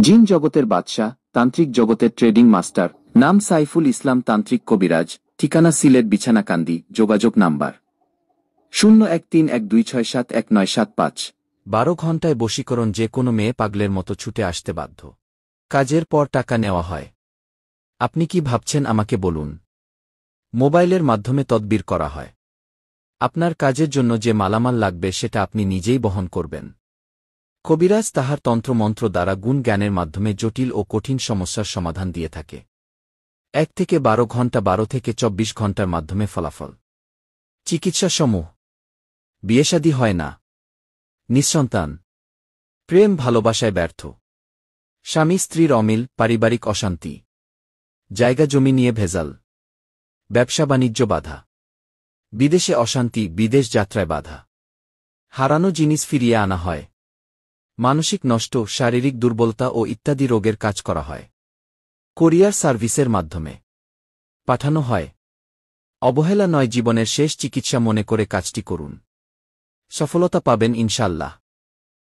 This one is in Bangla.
জিন জগতের বাদশাহ, তান্ত্রিক জগতের ট্রেডিং মাস্টার, নাম সাইফুল ইসলাম তান্ত্রিক কবিরাজ, ঠিকানা সিলেট বিছানাকান্দি, যোগাযোগ নাম্বার 0131267197৫। 12 ঘণ্টায় বশীকরণ। যে কোনো মেয়ে পাগলের মতো ছুটে আসতে বাধ্য। কাজের পর টাকা নেওয়া হয়। আপনি কি ভাবছেন আমাকে বলুন। মোবাইলের মাধ্যমে তদবির করা হয়। আপনার কাজের জন্য যে মালামাল লাগবে সেটা আপনি নিজেই বহন করবেন। কবিরাজ তাহার তন্ত্রমন্ত্র দ্বারা গুণ জ্ঞানের মাধ্যমে জটিল ও কঠিন সমস্যার সমাধান দিয়ে থাকে। 1 থেকে 12 ঘণ্টা, 12 থেকে 24 ঘণ্টার মাধ্যমে ফলাফল। চিকিৎসা সমূহ: বিয়েশাদী হয় না, নিঃসন্তান, প্রেম ভালোবাসায় ব্যর্থ, স্বামী স্ত্রীর অমিল, পারিবারিক অশান্তি, জায়গা জমি নিয়ে ভেজাল, ব্যবসা বাণিজ্য বাধা, বিদেশে অশান্তি, বিদেশ যাত্রায় বাধা, হারানো জিনিস ফিরিয়ে আনা হয়, মানসিক নষ্ট, শারীরিক দুর্বলতা ও ইত্যাদি রোগের কাজ করা হয়। কোরিয়ার সার্ভিসের মাধ্যমে পাঠানো হয়। অবহেলা নয়, জীবনের শেষ চিকিৎসা মনে করে কাজটি করুন। সফলতা পাবেন ইনশাল্লাহ।